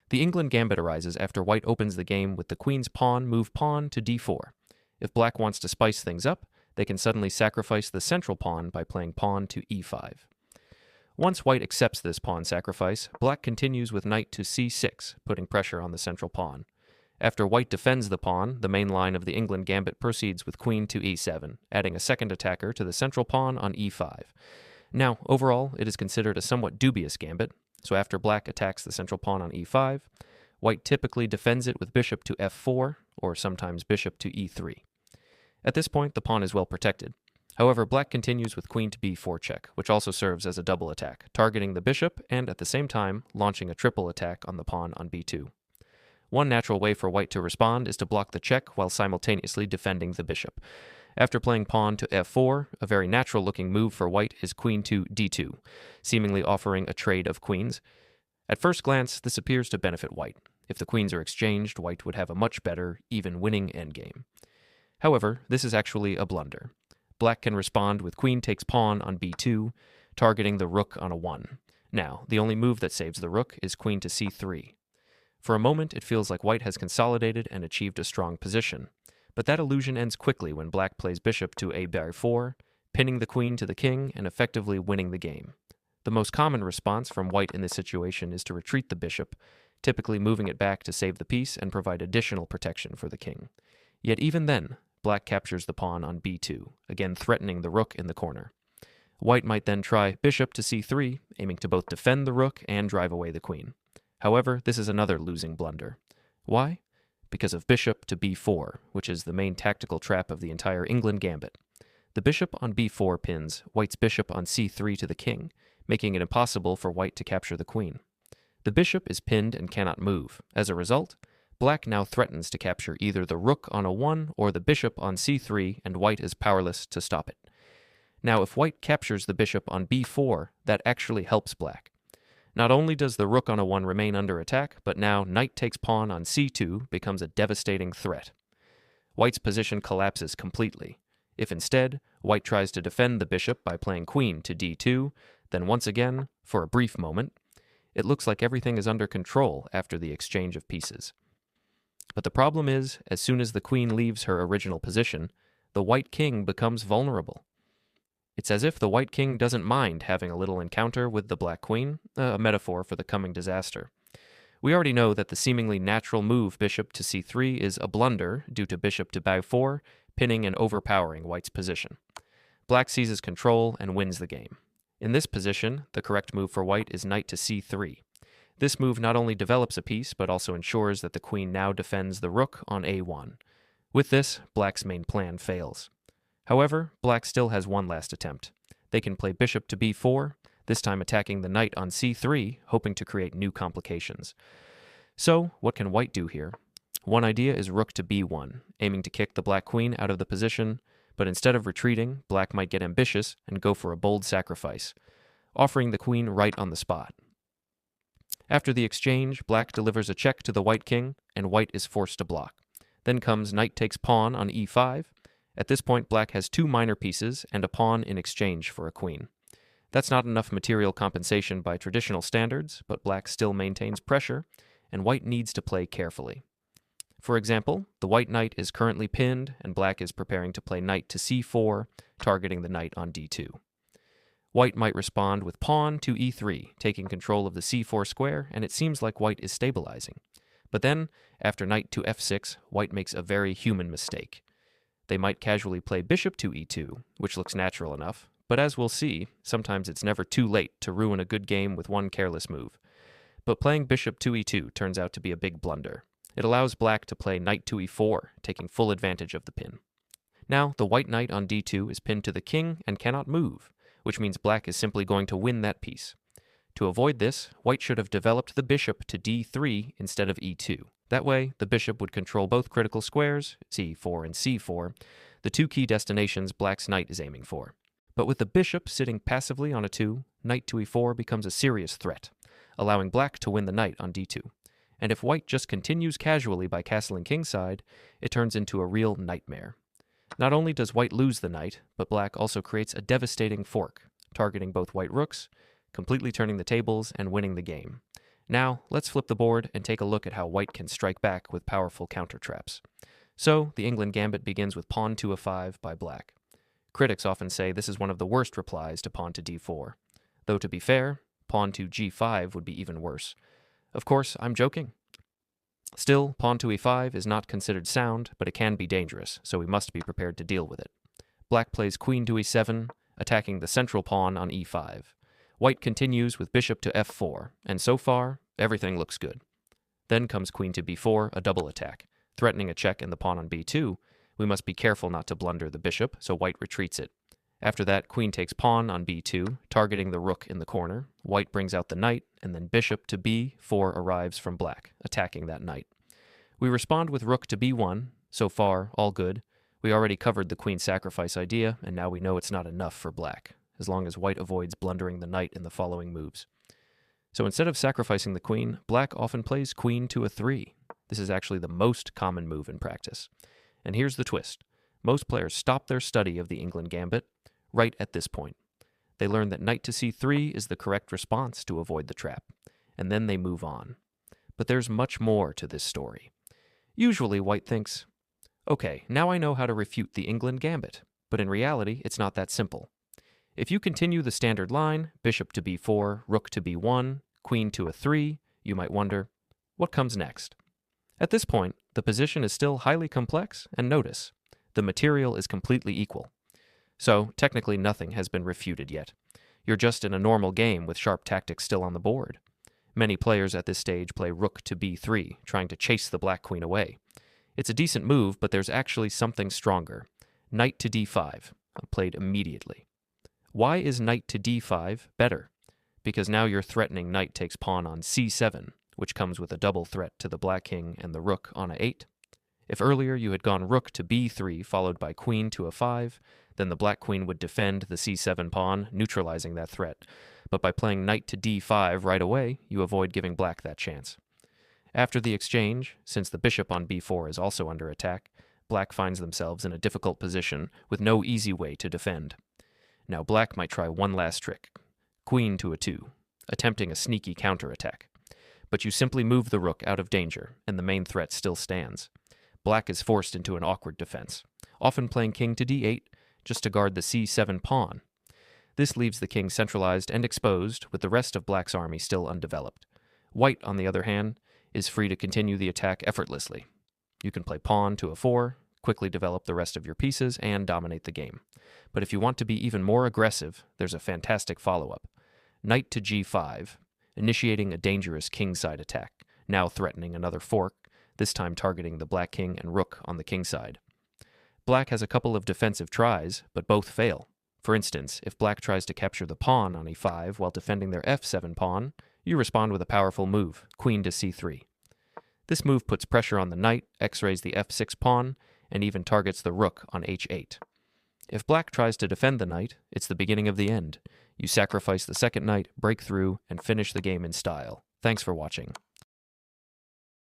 The Englund Gambit arises after white opens the game with the queen's pawn move pawn to d4. If black wants to spice things up, they can suddenly sacrifice the central pawn by playing pawn to e5. Once white accepts this pawn sacrifice, black continues with knight to c6, putting pressure on the central pawn. After white defends the pawn, the main line of the Englund Gambit proceeds with queen to e7, adding a second attacker to the central pawn on e5. Now, overall, it is considered a somewhat dubious gambit, so after black attacks the central pawn on e5, white typically defends it with bishop to f4, or sometimes bishop to e3. At this point, the pawn is well protected. However, black continues with queen to b4 check, which also serves as a double attack, targeting the bishop and at the same time launching a triple attack on the pawn on b2. One natural way for white to respond is to block the check while simultaneously defending the bishop. After playing pawn to f4, a very natural-looking move for white is queen to d2, seemingly offering a trade of queens. At first glance, this appears to benefit white. If the queens are exchanged, white would have a much better, even winning endgame. However, this is actually a blunder. Black can respond with queen takes pawn on b2, targeting the rook on a 1. Now, the only move that saves the rook is queen to c3. For a moment, it feels like white has consolidated and achieved a strong position. But that illusion ends quickly when black plays bishop to a4, pinning the queen to the king and effectively winning the game. The most common response from white in this situation is to retreat the bishop, typically moving it back to save the piece and provide additional protection for the king. Yet even then, black captures the pawn on b2, again threatening the rook in the corner. White might then try bishop to c3, aiming to both defend the rook and drive away the queen. However, this is another losing blunder. Why? Because of bishop to b4, which is the main tactical trap of the entire Englund Gambit. The bishop on b4 pins white's bishop on c3 to the king, making it impossible for white to capture the queen. The bishop is pinned and cannot move. As a result, black now threatens to capture either the rook on a 1 or the bishop on c3, and white is powerless to stop it. Now, if white captures the bishop on b4, that actually helps black. Not only does the rook on a 1 remain under attack, but now knight takes pawn on c2 becomes a devastating threat. White's position collapses completely. If instead, white tries to defend the bishop by playing queen to d2, then once again, for a brief moment, it looks like everything is under control after the exchange of pieces. But the problem is, as soon as the queen leaves her original position, the white king becomes vulnerable. It's as if the white king doesn't mind having a little encounter with the black queen, a metaphor for the coming disaster. We already know that the seemingly natural move bishop to c3 is a blunder due to bishop to b4, pinning and overpowering white's position. Black seizes control and wins the game. In this position, the correct move for white is knight to c3. This move not only develops a piece, but also ensures that the queen now defends the rook on a1. With this, black's main plan fails. However, black still has one last attempt. They can play bishop to b4, this time attacking the knight on c3, hoping to create new complications. So, what can white do here? One idea is rook to b1, aiming to kick the black queen out of the position, but instead of retreating, black might get ambitious and go for a bold sacrifice, offering the queen right on the spot. After the exchange, black delivers a check to the white king, and white is forced to block. Then comes knight takes pawn on e5. At this point, black has 2 minor pieces and a pawn in exchange for a queen. That's not enough material compensation by traditional standards, but black still maintains pressure, and white needs to play carefully. For example, the white knight is currently pinned, and black is preparing to play knight to c4, targeting the knight on d2. White might respond with pawn to e3, taking control of the c4 square, and it seems like white is stabilizing. But then, after knight to f6, white makes a very human mistake. They might casually play bishop to e2, which looks natural enough, but as we'll see, sometimes it's never too late to ruin a good game with one careless move. But playing bishop to e2 turns out to be a big blunder. It allows black to play knight to e4, taking full advantage of the pin. Now, the white knight on d2 is pinned to the king and cannot move, which means black is simply going to win that piece. To avoid this, white should have developed the bishop to d3 instead of e2. That way, the bishop would control both critical squares, c4 and c4, the 2 key destinations black's knight is aiming for. But with the bishop sitting passively on a 2, knight to e4 becomes a serious threat, allowing black to win the knight on d2. And if white just continues casually by castling kingside, it turns into a real nightmare. Not only does white lose the knight, but black also creates a devastating fork, targeting both white rooks, completely turning the tables and winning the game. Now, let's flip the board and take a look at how white can strike back with powerful counter traps. So, the Englund Gambit begins with pawn to a5 by black. Critics often say this is one of the worst replies to pawn to d4. Though to be fair, pawn to g5 would be even worse. Of course, I'm joking. Still, pawn to e5 is not considered sound, but it can be dangerous, so we must be prepared to deal with it. Black plays queen to e7, attacking the central pawn on e5. White continues with bishop to f4, and so far, everything looks good. Then comes queen to b4, a double attack. Threatening a check and the pawn on b2, we must be careful not to blunder the bishop, so white retreats it. After that, queen takes pawn on b2, targeting the rook in the corner. White brings out the knight, and then bishop to b4 arrives from black, attacking that knight. We respond with rook to b1. So far, all good. We already covered the queen sacrifice idea, and now we know it's not enough for black, as long as white avoids blundering the knight in the following moves. So instead of sacrificing the queen, black often plays queen to a3. This is actually the most common move in practice. And here's the twist. Most players stop their study of the Englund Gambit right at this point. They learn that knight to c3 is the correct response to avoid the trap, and then they move on. But there's much more to this story. Usually white thinks, okay, now I know how to refute the Englund Gambit, but in reality it's not that simple. If you continue the standard line, bishop to b4, rook to b1, queen to a3, you might wonder, what comes next? At this point, the position is still highly complex, and notice, the material is completely equal. So, technically nothing has been refuted yet. You're just in a normal game with sharp tactics still on the board. Many players at this stage play rook to b3, trying to chase the black queen away. It's a decent move, but there's actually something stronger. Knight to d5, played immediately. Why is knight to d5 better? Because now you're threatening knight takes pawn on c7, which comes with a double threat to the black king and the rook on a8. If earlier you had gone rook to b3 followed by queen to a5, then the black queen would defend the c7 pawn, neutralizing that threat. But by playing knight to d5 right away, you avoid giving black that chance. After the exchange, since the bishop on b4 is also under attack, black finds themselves in a difficult position with no easy way to defend. Now black might try one last trick, queen to a2, attempting a sneaky counterattack. But you simply move the rook out of danger, and the main threat still stands. Black is forced into an awkward defense, often playing king to d8 just to guard the c7 pawn. This leaves the king centralized and exposed, with the rest of black's army still undeveloped. White, on the other hand, is free to continue the attack effortlessly. You can play pawn to a4, quickly develop the rest of your pieces, and dominate the game. But if you want to be even more aggressive, there's a fantastic follow-up. Knight to g5, initiating a dangerous kingside attack, now threatening another fork, this time targeting the black king and rook on the king side. Black has a couple of defensive tries, but both fail. For instance, if black tries to capture the pawn on e5 while defending their f7 pawn, you respond with a powerful move, queen to c3. This move puts pressure on the knight, x-rays the f6 pawn, and even targets the rook on h8. If black tries to defend the knight, it's the beginning of the end. You sacrifice the second knight, break through, and finish the game in style. Thanks for watching.